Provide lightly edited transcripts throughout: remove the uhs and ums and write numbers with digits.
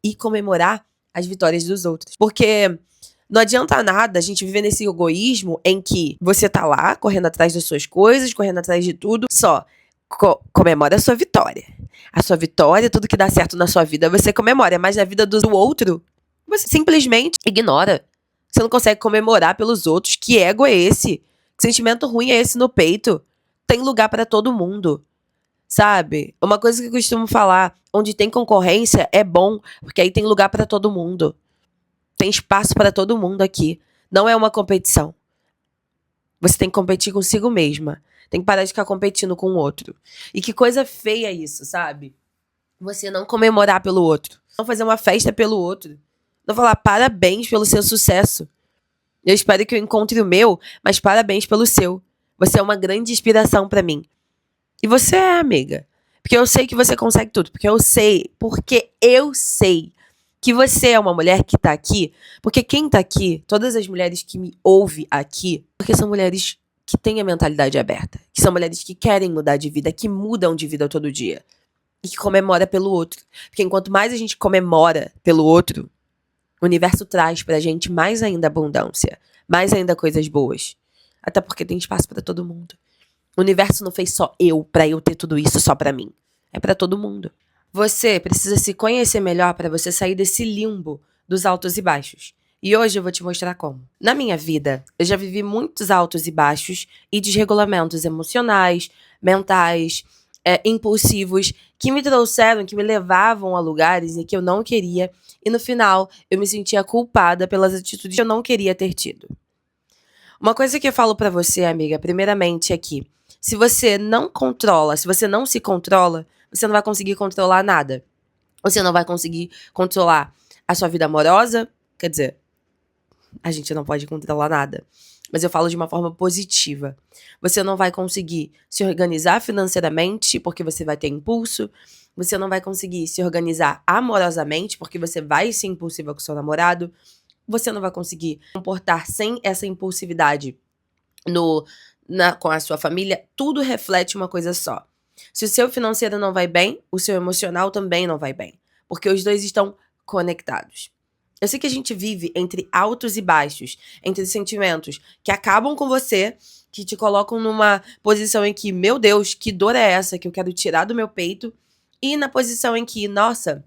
e comemorar as vitórias dos outros. Porque não adianta nada a gente viver nesse egoísmo em que você tá lá, correndo atrás das suas coisas, correndo atrás de tudo, só comemora a sua vitória. A sua vitória, tudo que dá certo na sua vida, você comemora. Mas na vida do outro, você simplesmente ignora. Você não consegue comemorar pelos outros. Que ego é esse? Que sentimento ruim é esse no peito? Tem lugar pra todo mundo. Sabe? Uma coisa que eu costumo falar, onde tem concorrência é bom, porque aí tem lugar pra todo mundo. Tem espaço pra todo mundo aqui. Não é uma competição. Você tem que competir consigo mesma. Tem que parar de ficar competindo com o outro. E que coisa feia isso, sabe? Você não comemorar pelo outro. Não fazer uma festa pelo outro. Não falar parabéns pelo seu sucesso. Eu espero que eu encontre o meu, mas parabéns pelo seu. Você é uma grande inspiração pra mim. E você é, amiga. Porque eu sei que você consegue tudo. Porque eu sei que você é uma mulher que tá aqui. Porque quem tá aqui, todas as mulheres que me ouvem aqui, porque são mulheres que têm a mentalidade aberta. Que são mulheres que querem mudar de vida, que mudam de vida todo dia. E que comemora pelo outro. Porque enquanto mais a gente comemora pelo outro, o universo traz pra gente mais ainda abundância. Mais ainda coisas boas. Até porque tem espaço pra todo mundo. O universo não fez só pra eu ter tudo isso só pra mim. É pra todo mundo. Você precisa se conhecer melhor pra você sair desse limbo dos altos e baixos. E hoje eu vou te mostrar como. Na minha vida, eu já vivi muitos altos e baixos e desregulamentos emocionais, mentais, impulsivos, que me trouxeram, que me levavam a lugares em que eu não queria. E no final, eu me sentia culpada pelas atitudes que eu não queria ter tido. Uma coisa que eu falo pra você, amiga, primeiramente é que se você não controla, se você não se controla, você não vai conseguir controlar nada. Você não vai conseguir controlar a sua vida amorosa. Quer dizer, a gente não pode controlar nada. Mas eu falo de uma forma positiva. Você não vai conseguir se organizar financeiramente, porque você vai ter impulso. Você não vai conseguir se organizar amorosamente, porque você vai ser impulsiva com seu namorado. Você não vai conseguir comportar sem essa impulsividade com a sua família. Tudo reflete uma coisa só. Se o seu financeiro não vai bem, o seu emocional também não vai bem. Porque os dois estão conectados. Eu sei que a gente vive entre altos e baixos, entre sentimentos que acabam com você, que te colocam numa posição em que, meu Deus, que dor é essa que eu quero tirar do meu peito, e na posição em que, nossa,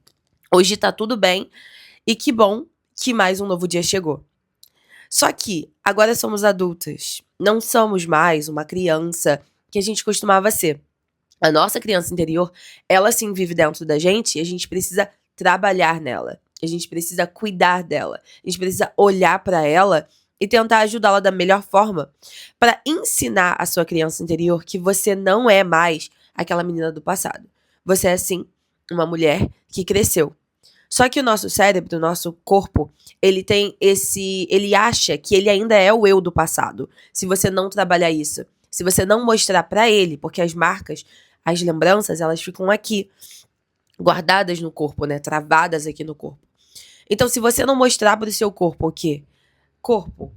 hoje tá tudo bem, e que bom que mais um novo dia chegou. Só que agora somos adultas, não somos mais uma criança que a gente costumava ser. A nossa criança interior, ela sim vive dentro da gente e a gente precisa trabalhar nela. A gente precisa cuidar dela. A gente precisa olhar pra ela e tentar ajudá-la da melhor forma para ensinar a sua criança interior que você não é mais aquela menina do passado. Você é sim uma mulher que cresceu. Só que o nosso cérebro, o nosso corpo, ele acha que ele ainda é o eu do passado. Se você não trabalhar isso, se você não mostrar pra ele, porque as marcas, as lembranças, elas ficam aqui, guardadas no corpo, né? Travadas aqui no corpo. Então, se você não mostrar pro seu corpo o quê? Corpo,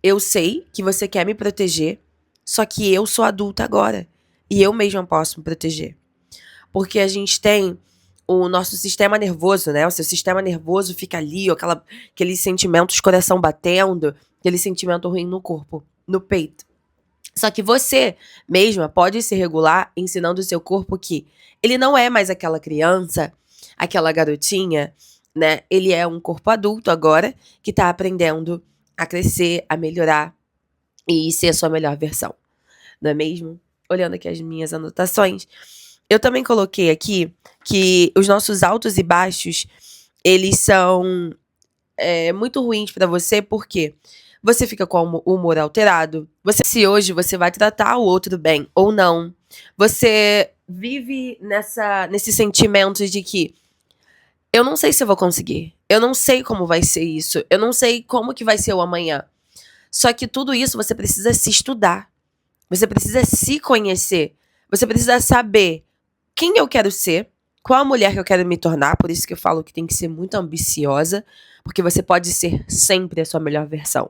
eu sei que você quer me proteger, só que eu sou adulta agora. E eu mesma posso me proteger. Porque a gente tem o nosso sistema nervoso, né? O seu sistema nervoso fica ali, aqueles sentimentos, coração batendo, aquele sentimento ruim no corpo, no peito. Só que você mesma pode se regular ensinando o seu corpo que ele não é mais aquela criança, aquela garotinha, né? Ele é um corpo adulto agora que tá aprendendo a crescer, a melhorar e ser a sua melhor versão. Não é mesmo? Olhando aqui as minhas anotações, eu também coloquei aqui que os nossos altos e baixos, eles são muito ruins pra você, porque você fica com o humor alterado. Se hoje você vai tratar o outro bem ou não. Você vive nesse sentimento de que eu não sei se eu vou conseguir. Eu não sei como vai ser isso. Eu não sei como que vai ser o amanhã. Só que tudo isso você precisa se estudar. Você precisa se conhecer. Você precisa saber quem eu quero ser, qual a mulher que eu quero me tornar. Por isso que eu falo que tem que ser muito ambiciosa, porque você pode ser sempre a sua melhor versão.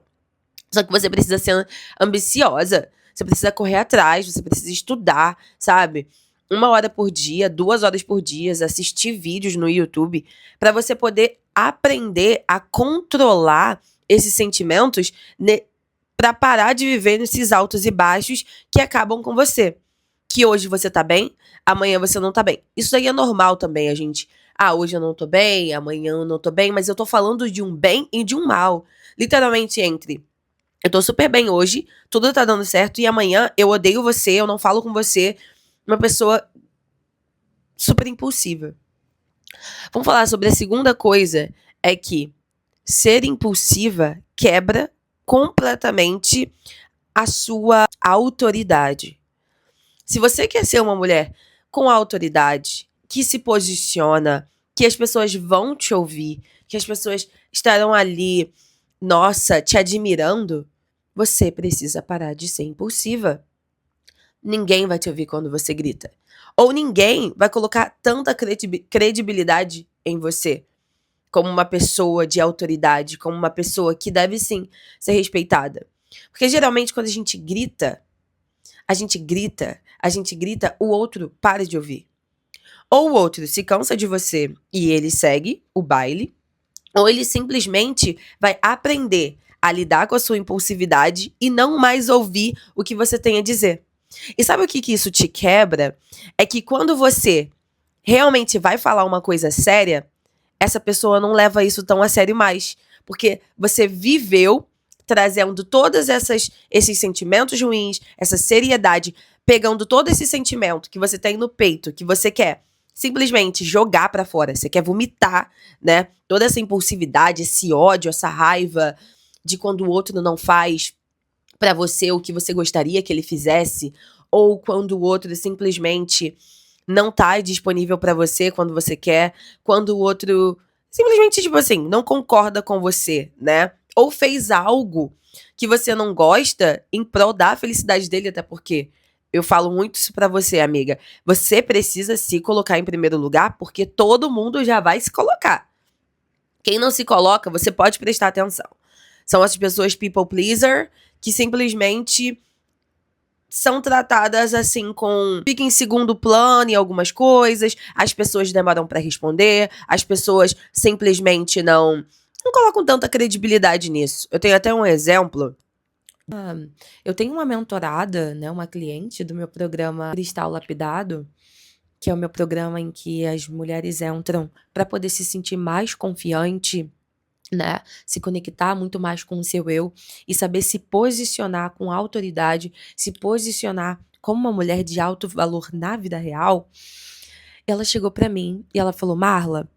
Só que você precisa ser ambiciosa. Você precisa correr atrás, você precisa estudar, sabe? 1 hora por dia, 2 horas por dia, assistir vídeos no YouTube, para você poder aprender a controlar esses sentimentos, para parar de viver nesses altos e baixos que acabam com você. Que hoje você tá bem, amanhã você não tá bem. Isso aí é normal também, a gente. Ah, hoje eu não tô bem, amanhã eu não tô bem, mas eu tô falando de um bem e de um mal. Literalmente entre eu tô super bem hoje, tudo tá dando certo, e amanhã eu odeio você, eu não falo com você. Uma pessoa super impulsiva. Vamos falar sobre a segunda coisa, é que ser impulsiva quebra completamente a sua autoridade. Se você quer ser uma mulher com autoridade, que se posiciona, que as pessoas vão te ouvir, que as pessoas estarão ali, nossa, te admirando, você precisa parar de ser impulsiva. Ninguém vai te ouvir quando você grita. Ou ninguém vai colocar tanta credibilidade em você como uma pessoa de autoridade, como uma pessoa que deve sim ser respeitada. Porque geralmente quando a gente grita, o outro para de ouvir. Ou o outro se cansa de você e ele segue o baile, ou ele simplesmente vai aprender a lidar com a sua impulsividade e não mais ouvir o que você tem a dizer. E sabe o que isso te quebra? É que quando você realmente vai falar uma coisa séria, essa pessoa não leva isso tão a sério mais. Porque você viveu trazendo todos esses sentimentos ruins, essa seriedade, pegando todo esse sentimento que você tem no peito, que você quer simplesmente jogar pra fora, você quer vomitar, né? Toda essa impulsividade, esse ódio, essa raiva de quando o outro não faz pra você o que você gostaria que ele fizesse, ou quando o outro simplesmente não tá disponível pra você quando você quer, quando o outro simplesmente, tipo assim, não concorda com você, né? Ou fez algo que você não gosta em prol da felicidade dele, até porque eu falo muito isso pra você, amiga. Você precisa se colocar em primeiro lugar, porque todo mundo já vai se colocar. Quem não se coloca, você pode prestar atenção. São essas pessoas people pleaser que simplesmente são tratadas assim fica em segundo plano em algumas coisas, as pessoas demoram pra responder, as pessoas simplesmente não colocam tanta credibilidade nisso. Eu tenho até um exemplo. Eu tenho uma mentorada, né, uma cliente do meu programa Cristal Lapidado, que é o meu programa em que as mulheres entram para poder se sentir mais confiante, né, se conectar muito mais com o seu eu e saber se posicionar com autoridade, se posicionar como uma mulher de alto valor na vida real. Ela chegou para mim e ela falou: Marla,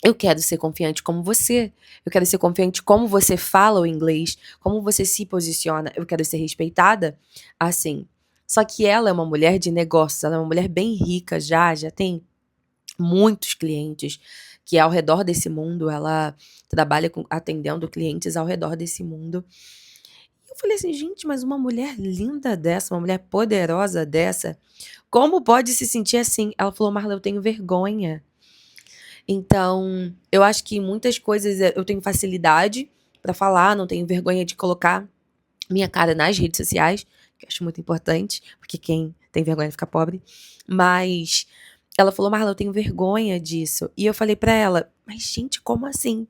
eu quero ser confiante como você. Eu quero ser confiante como você fala o inglês, como você se posiciona. Eu quero ser respeitada assim. Só que ela é uma mulher de negócios, ela é uma mulher bem rica já tem muitos clientes que ao redor desse mundo, ela trabalha atendendo clientes ao redor desse mundo. E eu falei assim, gente, mas uma mulher linda dessa, uma mulher poderosa dessa, como pode se sentir assim? Ela falou, Marla, eu tenho vergonha. Então, eu acho que muitas coisas eu tenho facilidade pra falar, não tenho vergonha de colocar minha cara nas redes sociais, que eu acho muito importante, porque quem tem vergonha de ficar pobre. Mas ela falou, Marla, eu tenho vergonha disso. E eu falei pra ela, mas gente, como assim?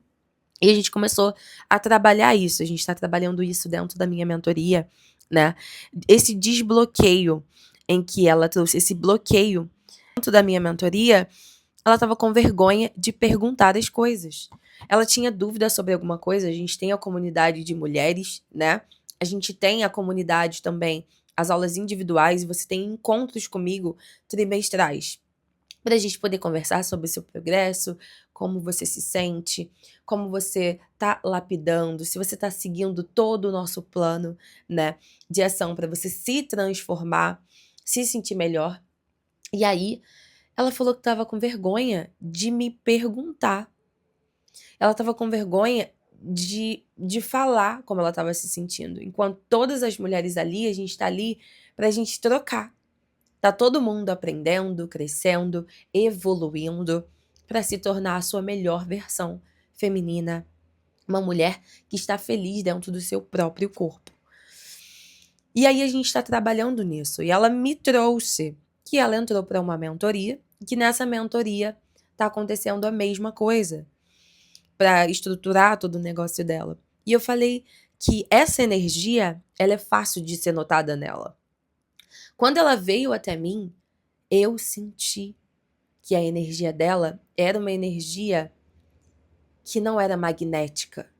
E a gente começou a trabalhar isso, a gente tá trabalhando isso dentro da minha mentoria, né? Esse desbloqueio em que ela trouxe esse bloqueio dentro da minha mentoria, ela estava com vergonha de perguntar as coisas. Ela tinha dúvida sobre alguma coisa, a gente tem a comunidade de mulheres, né? A gente tem a comunidade também, as aulas individuais, e você tem encontros comigo trimestrais para a gente poder conversar sobre o seu progresso, como você se sente, como você tá lapidando, se você tá seguindo todo o nosso plano, né, de ação para você se transformar, se sentir melhor. E aí, ela falou que estava com vergonha de me perguntar. Ela estava com vergonha de falar como ela estava se sentindo. Enquanto todas as mulheres ali, a gente tá ali pra gente trocar. Tá todo mundo aprendendo, crescendo, evoluindo para se tornar a sua melhor versão feminina. Uma mulher que está feliz dentro do seu próprio corpo. E aí a gente está trabalhando nisso. E ela me trouxe que ela entrou para uma mentoria, e que nessa mentoria tá acontecendo a mesma coisa, para estruturar todo o negócio dela. E eu falei que essa energia, ela é fácil de ser notada nela. Quando ela veio até mim, eu senti que a energia dela era uma energia que não era magnética.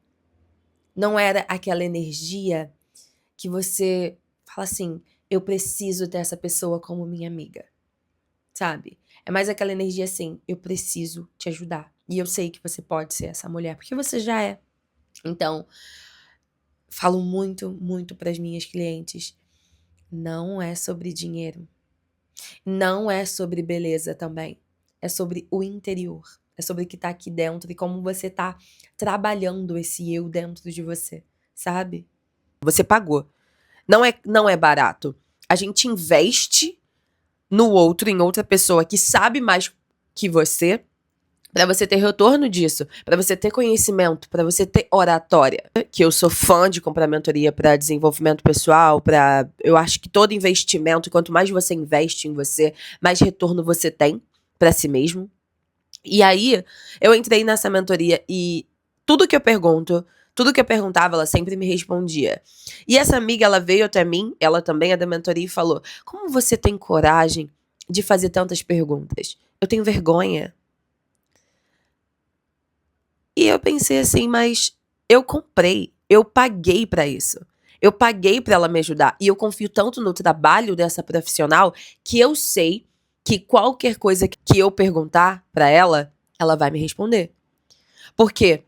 Não era aquela energia que você fala assim, eu preciso ter essa pessoa como minha amiga, sabe? É mais aquela energia assim, eu preciso te ajudar. E eu sei que você pode ser essa mulher, porque você já é. Então, falo muito, muito para as minhas clientes, não é sobre dinheiro. Não é sobre beleza também. É sobre o interior. É sobre o que tá aqui dentro e como você tá trabalhando esse eu dentro de você, sabe? Você pagou. Não é barato. A gente investe no outro, em outra pessoa que sabe mais que você, pra você ter retorno disso, pra você ter conhecimento, pra você ter oratória. Que eu sou fã de comprar mentoria pra desenvolvimento pessoal, eu acho que todo investimento, quanto mais você investe em você, mais retorno você tem pra si mesmo. E aí, eu entrei nessa mentoria e tudo que eu pergunto, tudo que eu perguntava, ela sempre me respondia. E essa amiga, ela veio até mim, ela também é da mentoria, e falou: como você tem coragem de fazer tantas perguntas? Eu tenho vergonha. E eu pensei assim, mas eu comprei, eu paguei pra isso. Eu paguei pra ela me ajudar. E eu confio tanto no trabalho dessa profissional que eu sei que qualquer coisa que eu perguntar pra ela, ela vai me responder. Porque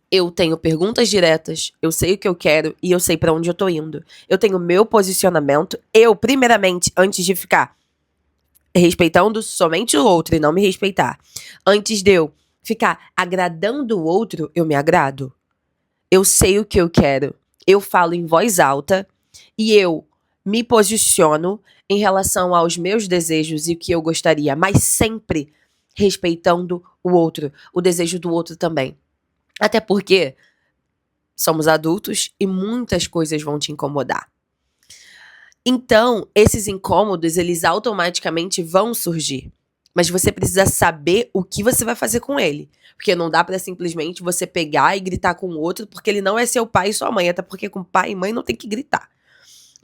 eu tenho perguntas diretas, eu sei o que eu quero e eu sei pra onde eu tô indo. Eu tenho meu posicionamento. Eu, primeiramente, antes de ficar respeitando somente o outro e não me respeitar, antes de eu ficar agradando o outro, eu me agrado. Eu sei o que eu quero. Eu falo em voz alta e eu me posiciono em relação aos meus desejos e o que eu gostaria, mas sempre respeitando o outro, o desejo do outro também. Até porque somos adultos e muitas coisas vão te incomodar. Então, esses incômodos, eles automaticamente vão surgir. Mas você precisa saber o que você vai fazer com ele. Porque não dá pra simplesmente você pegar e gritar com o outro, porque ele não é seu pai e sua mãe. Até porque com pai e mãe não tem que gritar.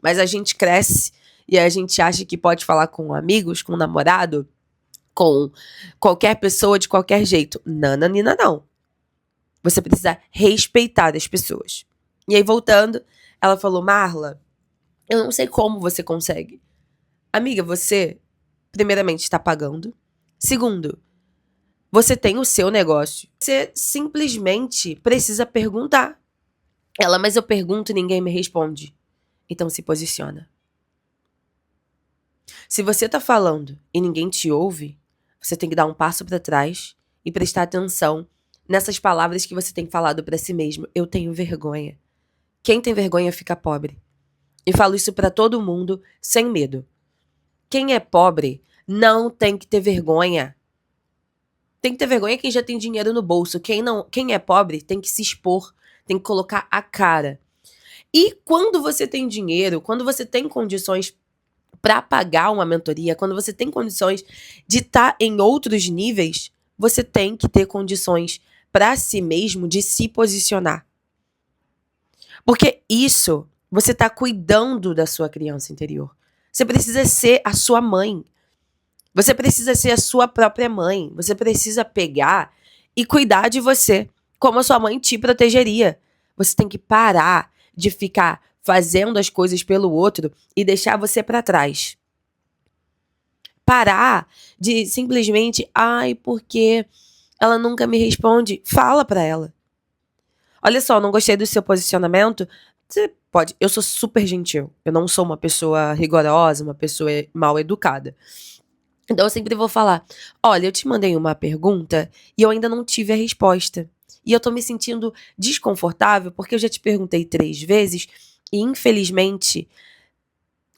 Mas a gente cresce e a gente acha que pode falar com amigos, com namorado, com qualquer pessoa de qualquer jeito. Nananina, não. Você precisa respeitar as pessoas. E aí, voltando, ela falou: Marla, eu não sei como você consegue. Amiga, você, primeiramente, está pagando. Segundo, você tem o seu negócio. Você simplesmente precisa perguntar. Ela, mas eu pergunto e ninguém me responde. Então se posiciona. Se você tá falando e ninguém te ouve, você tem que dar um passo para trás e prestar atenção nessas palavras que você tem falado para si mesmo. Eu tenho vergonha. Quem tem vergonha fica pobre. E falo isso para todo mundo sem medo. Quem é pobre não tem que ter vergonha. Tem que ter vergonha quem já tem dinheiro no bolso. Quem é pobre tem que se expor, tem que colocar a cara. E quando você tem dinheiro, quando você tem condições para pagar uma mentoria, quando você tem condições de estar em outros níveis, você tem que ter condições para si mesmo de se posicionar. Porque isso, você tá cuidando da sua criança interior. Você precisa ser a sua mãe. Você precisa ser a sua própria mãe. Você precisa pegar e cuidar de você, como a sua mãe te protegeria. Você tem que parar de ficar fazendo as coisas pelo outro e deixar você pra trás. Parar de simplesmente, ai, porque ela nunca me responde. Fala pra ela. Olha só, não gostei do seu posicionamento. Você pode. Eu sou super gentil. Eu não sou uma pessoa rigorosa, uma pessoa mal educada. Então eu sempre vou falar: olha, eu te mandei uma pergunta e eu ainda não tive a resposta. E eu tô me sentindo desconfortável porque eu já te perguntei 3 vezes e, infelizmente,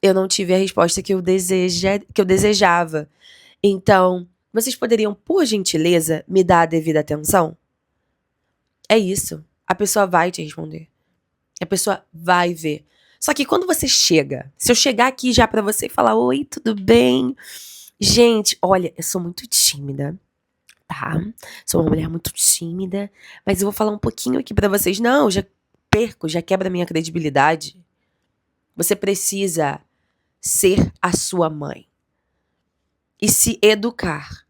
eu não tive a resposta que eu desejava. Então, vocês poderiam, por gentileza, me dar a devida atenção? É isso. A pessoa vai te responder. A pessoa vai ver. Só que quando você chega, se eu chegar aqui já pra você e falar, oi, tudo bem? Gente, olha, eu sou muito tímida, tá? Sou uma mulher muito tímida, mas eu vou falar um pouquinho aqui pra vocês. Não, já perco, já quebra minha credibilidade. Você precisa ser a sua mãe e se educar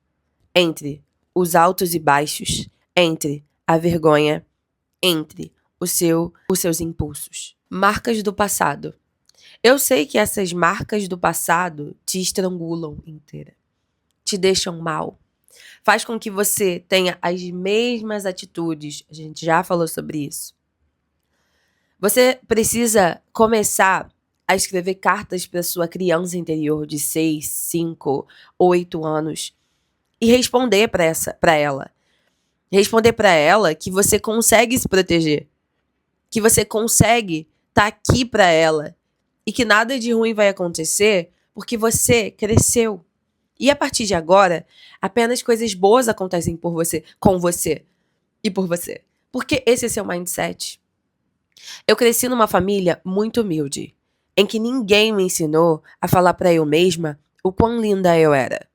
entre os altos e baixos, entre a vergonha, entre os seus impulsos. Marcas do passado. Eu sei que essas marcas do passado te estrangulam inteira, te deixam mal, faz com que você tenha as mesmas atitudes. A gente já falou sobre isso. Você precisa começar a escrever cartas para sua criança interior de 6, 5, 8 anos e responder para ela. Responder para ela que você consegue se proteger, que você consegue estar aqui para ela e que nada de ruim vai acontecer porque você cresceu. E a partir de agora, apenas coisas boas acontecem por você, com você e por você. Porque esse é seu mindset. Eu cresci numa família muito humilde, em que ninguém me ensinou a falar para eu mesma o quão linda eu era.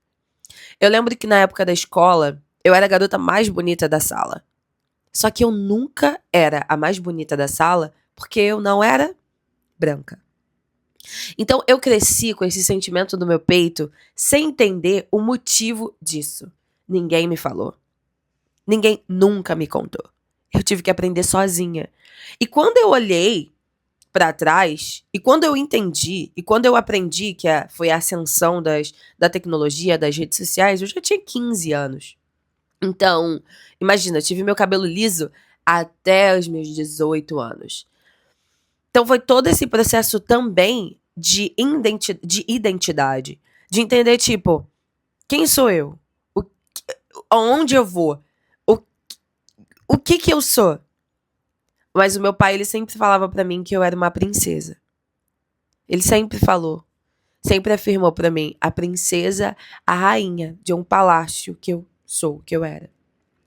Eu lembro que na época da escola, eu era a garota mais bonita da sala. Só que eu nunca era a mais bonita da sala porque eu não era branca. Então eu cresci com esse sentimento no meu peito sem entender o motivo disso. Ninguém me falou. Ninguém nunca me contou. Eu tive que aprender sozinha. E quando eu olhei pra trás, e quando eu entendi, e quando eu aprendi que foi a ascensão da tecnologia, das redes sociais, eu já tinha 15 anos. Então, imagina, eu tive meu cabelo liso até os meus 18 anos. Então foi todo esse processo também de identidade. De entender, tipo, quem sou eu? Aonde eu vou? O que eu sou? Mas o meu pai, ele sempre falava pra mim que eu era uma princesa. Ele sempre falou. Sempre afirmou pra mim, a princesa, a rainha de um palácio que eu sou, que eu era.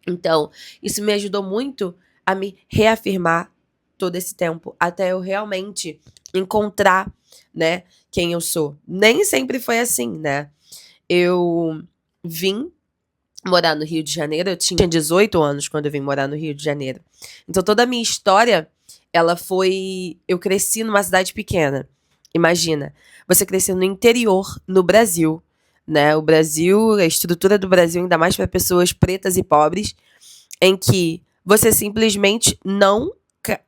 Então, isso me ajudou muito a me reafirmar todo esse tempo, até eu realmente encontrar, né, quem eu sou. Nem sempre foi assim, né? Eu vim morar no Rio de Janeiro, eu tinha 18 anos quando eu vim morar no Rio de Janeiro. Então toda a minha história, ela foi... Eu cresci numa cidade pequena. Imagina, você crescer no interior, no Brasil, né? O Brasil, a estrutura do Brasil, ainda mais para pessoas pretas e pobres, em que você simplesmente não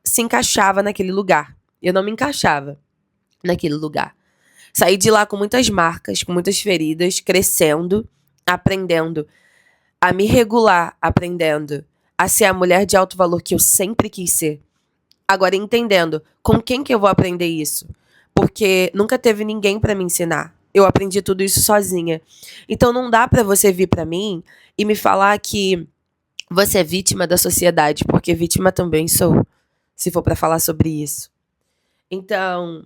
se encaixava naquele lugar. Eu não me encaixava naquele lugar. Saí de lá com muitas marcas, com muitas feridas, crescendo, aprendendo a me regular, aprendendo a ser a mulher de alto valor que eu sempre quis ser. Agora entendendo com quem que eu vou aprender isso. Porque nunca teve ninguém pra me ensinar. Eu aprendi tudo isso sozinha. Então não dá pra você vir pra mim e me falar que você é vítima da sociedade, porque vítima também sou, se for pra falar sobre isso. Então,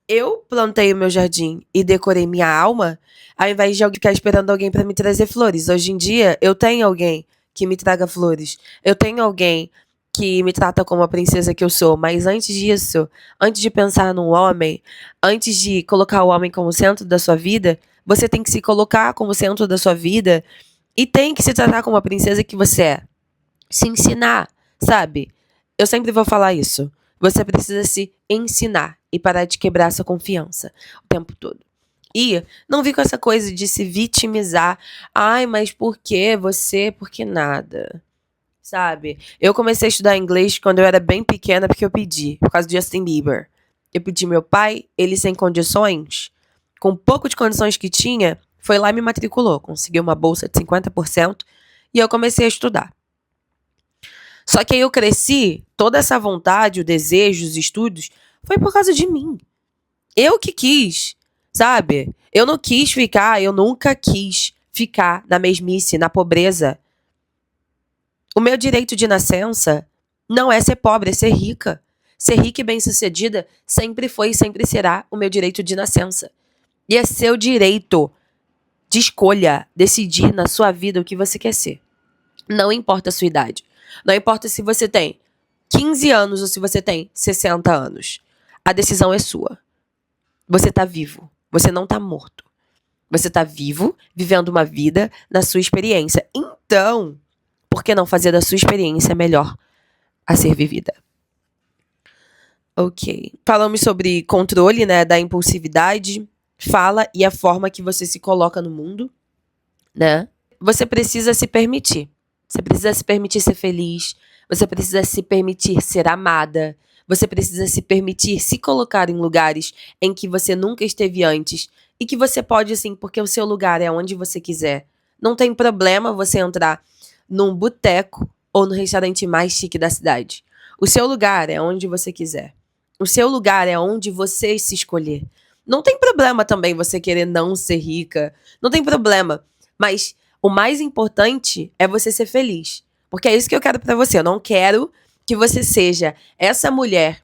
eu plantei o meu jardim e decorei minha alma, ao invés de ficar esperando alguém pra me trazer flores. Hoje em dia, eu tenho alguém que me traga flores. Eu tenho alguém que me trata como a princesa que eu sou. Mas antes disso, antes de pensar num homem, antes de colocar o homem como centro da sua vida, você tem que se colocar como centro da sua vida e tem que se tratar como a princesa que você é. Se ensinar, sabe? Eu sempre vou falar isso. Você precisa se ensinar e parar de quebrar essa confiança o tempo todo. E não vir com essa coisa de se vitimizar. Ai, mas por que você? Por que nada? Sabe? Eu comecei a estudar inglês quando eu era bem pequena porque eu pedi, por causa do Justin Bieber. Eu pedi meu pai, ele sem condições, com pouco de condições que tinha, foi lá e me matriculou. Conseguiu uma bolsa de 50% e eu comecei a estudar. Só que aí eu cresci, toda essa vontade, o desejo, os estudos, foi por causa de mim. Eu que quis, sabe? Eu nunca quis ficar na mesmice, na pobreza. O meu direito de nascença não é ser pobre, é ser rica. Ser rica e bem-sucedida sempre foi e sempre será o meu direito de nascença. E é seu direito de escolha, decidir na sua vida o que você quer ser. Não importa a sua idade. Não importa se você tem 15 anos ou se você tem 60 anos. A decisão é sua. Você tá vivo. Você não tá morto. Você tá vivo, vivendo uma vida na sua experiência. Então, por que não fazer da sua experiência melhor a ser vivida? Ok. Falamos sobre controle, né, da impulsividade, fala e a forma que você se coloca no mundo, né? Você precisa se permitir. Você precisa se permitir ser feliz. Você precisa se permitir ser amada. Você precisa se permitir se colocar em lugares em que você nunca esteve antes. E que você pode, assim, porque o seu lugar é onde você quiser. Não tem problema você entrar num boteco ou no restaurante mais chique da cidade. O seu lugar é onde você quiser. O seu lugar é onde você se escolher. Não tem problema também você querer não ser rica. Não tem problema. Mas o mais importante é você ser feliz. Porque é isso que eu quero pra você. Eu não quero que você seja essa mulher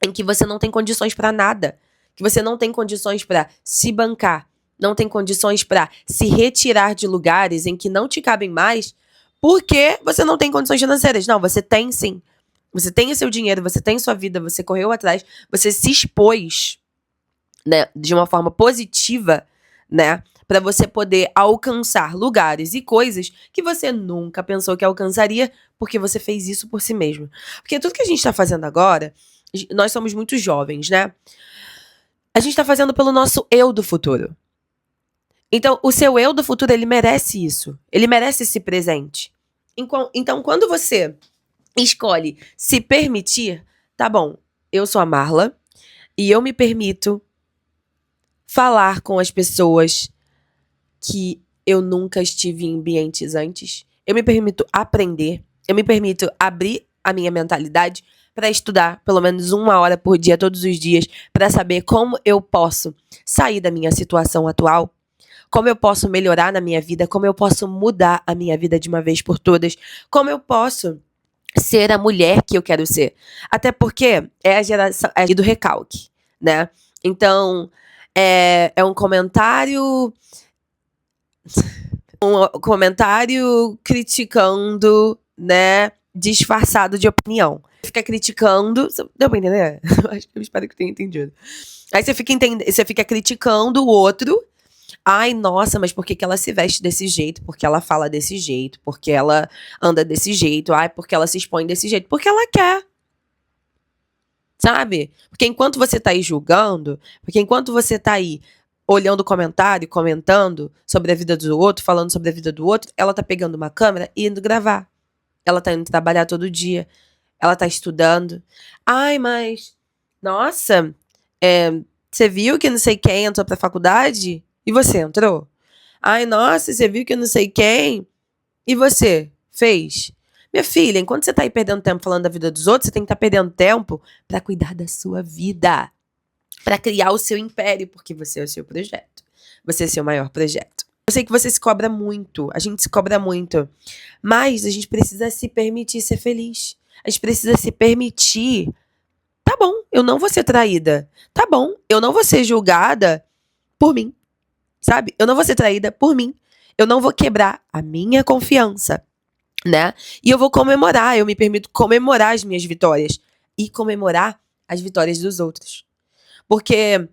em que você não tem condições pra nada. Que você não tem condições pra se bancar. Não tem condições pra se retirar de lugares em que não te cabem mais. Porque você não tem condições financeiras. Não, você tem sim. Você tem o seu dinheiro, você tem sua vida, você correu atrás, você se expôs, né, de uma forma positiva, né, para você poder alcançar lugares e coisas que você nunca pensou que alcançaria, porque você fez isso por si mesmo. Porque tudo que a gente tá fazendo agora, nós somos muito jovens, né? A gente tá fazendo pelo nosso eu do futuro. Então, o seu eu do futuro, ele merece isso. Ele merece esse presente. Então, quando você escolhe se permitir, tá bom, eu sou a Marla e eu me permito falar com as pessoas que eu nunca estive em ambientes antes. Eu me permito aprender, eu me permito abrir a minha mentalidade para estudar pelo menos 1 hora por dia, todos os dias, para saber como eu posso sair da minha situação atual, como eu posso melhorar na minha vida, como eu posso mudar a minha vida de uma vez por todas, como eu posso ser a mulher que eu quero ser. Até porque é a geração do recalque, né? Então, é um comentário criticando, né, disfarçado de opinião. Fica criticando, deu pra entender? Eu espero que tenha entendido. Aí você fica criticando o outro. Ai, nossa, mas por que ela se veste desse jeito? Porque ela fala desse jeito? Porque ela anda desse jeito? Ai, porque ela se expõe desse jeito? Porque ela quer. Sabe? Porque enquanto você tá aí julgando, porque enquanto você tá aí olhando o comentário, comentando sobre a vida do outro, falando sobre a vida do outro, ela tá pegando uma câmera e indo gravar. Ela tá indo trabalhar todo dia. Ela tá estudando. Ai, mas... Nossa, você viu que não sei quem entrou pra faculdade? E você entrou? Ai, nossa, você viu que não sei quem? E você fez? Minha filha, enquanto você tá aí perdendo tempo falando da vida dos outros, você tem que estar perdendo tempo pra cuidar da sua vida. Pra criar o seu império, porque você é o seu projeto. Você é o seu maior projeto. Eu sei que você se cobra muito, a gente se cobra muito, mas a gente precisa se permitir ser feliz. A gente precisa se permitir. Tá bom, eu não vou ser traída. Tá bom, eu não vou ser julgada por mim. Sabe? Eu não vou ser traída por mim. Eu não vou quebrar a minha confiança, né? E eu vou comemorar, eu me permito comemorar as minhas vitórias e comemorar as vitórias dos outros. Porque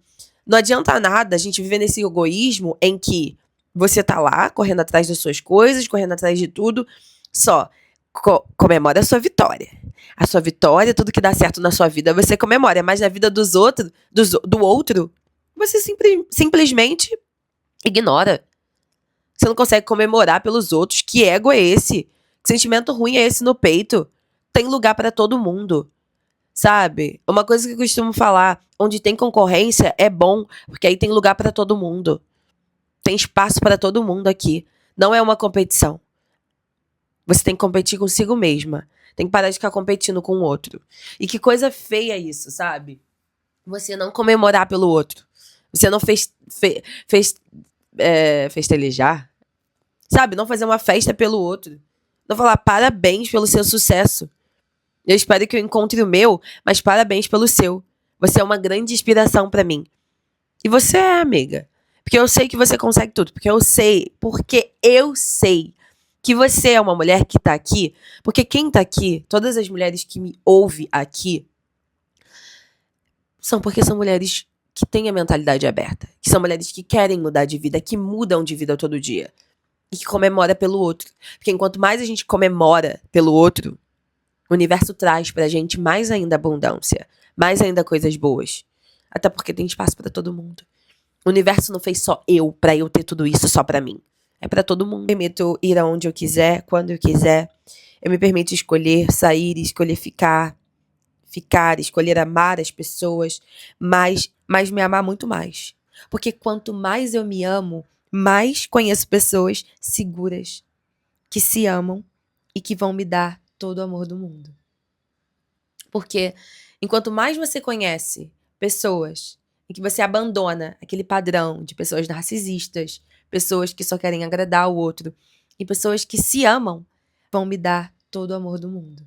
não adianta nada a gente viver nesse egoísmo em que você tá lá, correndo atrás das suas coisas, correndo atrás de tudo, só comemora a sua vitória. A sua vitória, tudo que dá certo na sua vida, você comemora. Mas na vida dos outros, do outro, você simplesmente ignora. Você não consegue comemorar pelos outros. Que ego é esse? Que sentimento ruim é esse no peito? Tem lugar pra todo mundo. Sabe? Uma coisa que eu costumo falar, onde tem concorrência é bom, porque aí tem lugar pra todo mundo. Tem espaço pra todo mundo aqui. Não é uma competição. Você tem que competir consigo mesma. Tem que parar de ficar competindo com o outro. E que coisa feia isso, sabe? Você não comemorar pelo outro. Você não festelejar. Sabe? Não fazer uma festa pelo outro. Não falar parabéns pelo seu sucesso. Eu espero que eu encontre o meu, mas parabéns pelo seu. Você é uma grande inspiração pra mim. E você é, amiga. Porque eu sei que você consegue tudo. Porque eu sei que você é uma mulher que tá aqui. Porque quem tá aqui, todas as mulheres que me ouvem aqui, São porque são mulheres que têm a mentalidade aberta, que são mulheres que querem mudar de vida, que mudam de vida todo dia e que comemora pelo outro. Porque enquanto mais a gente comemora pelo outro, o universo traz pra gente mais ainda abundância, mais ainda coisas boas. Até porque tem espaço pra todo mundo. O universo não fez só eu pra eu ter tudo isso só pra mim. É pra todo mundo. Eu me permito ir aonde eu quiser, quando eu quiser. Eu me permito escolher sair, escolher ficar, escolher amar as pessoas, mas me amar muito mais. Porque quanto mais eu me amo, mais conheço pessoas seguras, que se amam e que vão me dar todo o amor do mundo. Porque enquanto mais você conhece pessoas em que você abandona aquele padrão de pessoas narcisistas, pessoas que só querem agradar o outro, e pessoas que se amam, vão me dar todo o amor do mundo.